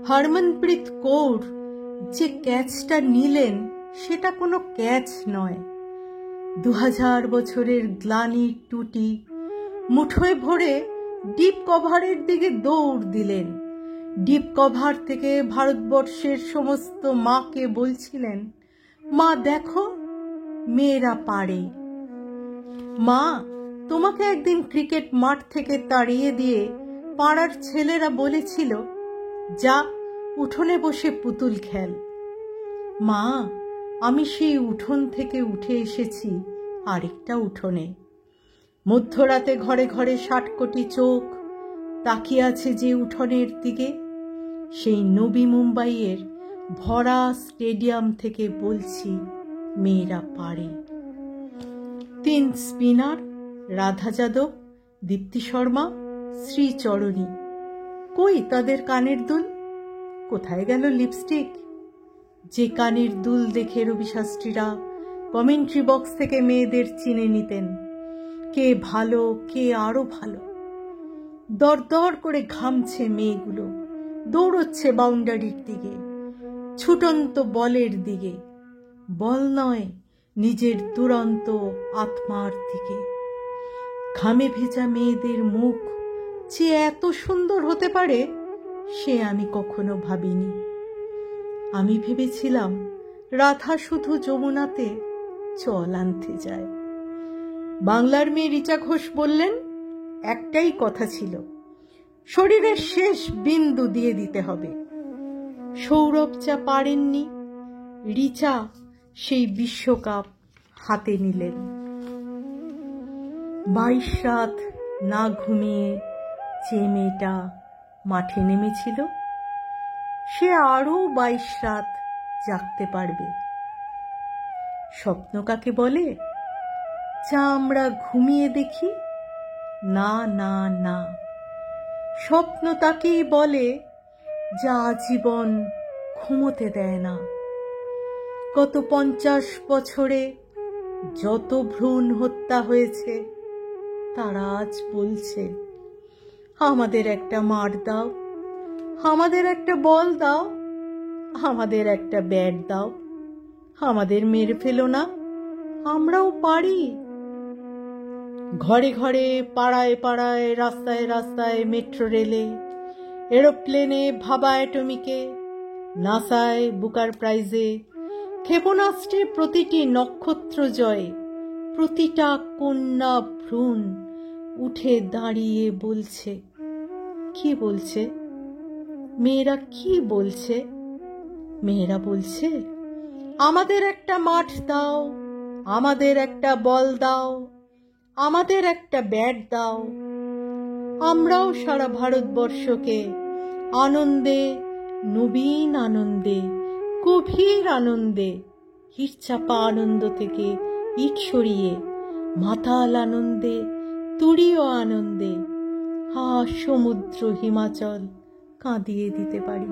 হরমনপ্রীত কৌর যে ক্যাচটা নিলেন সেটা কোনো ক্যাচ নয়। 2000 বছরের গ্লানি টুটি মুঠোয় ভরে ডিপ কভারের দিকে দৌড় দিলেন। ডিপ কভার থেকে ভারতবর্ষের সমস্ত মাকে বলছিলেন, মা দেখো, মেয়েরা পারে। মা, তোমাকে একদিন ক্রিকেট মাঠ থেকে তাড়িয়ে দিয়ে পাড়ার ছেলেরা বলেছিল, যা উঠোনে বসে পুতুল খেল। মা, আমি সেই উঠোন থেকে উঠে এসেছি আরেকটা উঠোনে। মধ্যরাতে ঘরে ঘরে 60 কোটি চোখ তাকিয়ে আছে যে উঠোনের দিকে, সেই নবী মুম্বাইয়ের ভরা স্টেডিয়াম থেকে বলছি, মেয়েরা পারে। 3 স্পিনার, রাধা যাদব, দীপ্তি শর্মা, শ্রীচরণী, কই তাদের কানের দুল? কোথায় গেল লিপস্টিক? যে কানের দুল দেখে রবি শাস্ত্রীরা কমেন্ট্রি বক্স থেকে মেয়েদের চিনে নিতেন, কে ভালো, কে আরো ভালো। দরদর করে ঘামছে মেয়েগুলো, দৌড়চ্ছে বাউন্ডারির দিকে, ছুটন্ত বলের দিকে, বল নয়, নিজের দুরন্ত আত্মার দিকে। ঘামে ভেজা মেয়েদের মুখ যে এত সুন্দর হতে পারে সে আমি কখনো ভাবিনি। আমি ভেবেছিলাম রাধা শুধু যমুনাতে জল আনতে যায়। বাংলার মেয়ে রিচা ঘোষ বললেন, একটাই কথা ছিল, শরীরের শেষ বিন্দু দিয়ে দিতে হবে। সৌরভ যা পারেননি, রিচা সেই বিশ্বকাপ হাতে নিলেন। 22 রাত না ঘুমিয়ে যে মেয়েটা মাঠে নেমেছিল, সে আরো 22 রাত জাগতে পারবে। স্বপ্ন কাকে বলে? যা আমরা ঘুমিয়ে দেখি? না না না, স্বপ্ন তাকেই বলে যা আজীবন ঘুমোতে দেয় না। গত 50 বছরে যত ভ্রূণ হত্যা হয়েছে, তারা আজ বলছে, আমাদের একটা মার দাও, আমাদের একটা বল দাও, আমাদের একটা ব্যাট দাও, আমাদের মেরে ফেলো না, আমরাও পারি। ঘরে ঘরে, পাড়ায় পাড়ায়, রাস্তায় রাস্তায়, মেট্রো রেলে, এরোপ্লেনে, ভাবা অ্যাটমিকে, নাসায়, বুকার প্রাইজে, ক্ষেপণাস্ত্রে প্রতিটি নক্ষত্র জয়ে প্রতিটা কন্যা ভ্রূণ উঠে দাঁড়িয়ে বলছে। কি বলছে? মেয়েরা কি বলছে? মেয়েরা বলছে, আমাদের একটা মাঠ দাও, আমাদের একটা বল দাও, আমাদের একটা ব্যাট দাও। আমরাও সারা ভারতবর্ষকে আনন্দে, নবীন আনন্দে, গভীর আনন্দে, হিরচাপা আনন্দ থেকে ইট সরিয়ে মাতাল আনন্দে, তুরীয় আনন্দে, সমুদ্র হিমাচল কাঁদিয়ে দিতে পারি।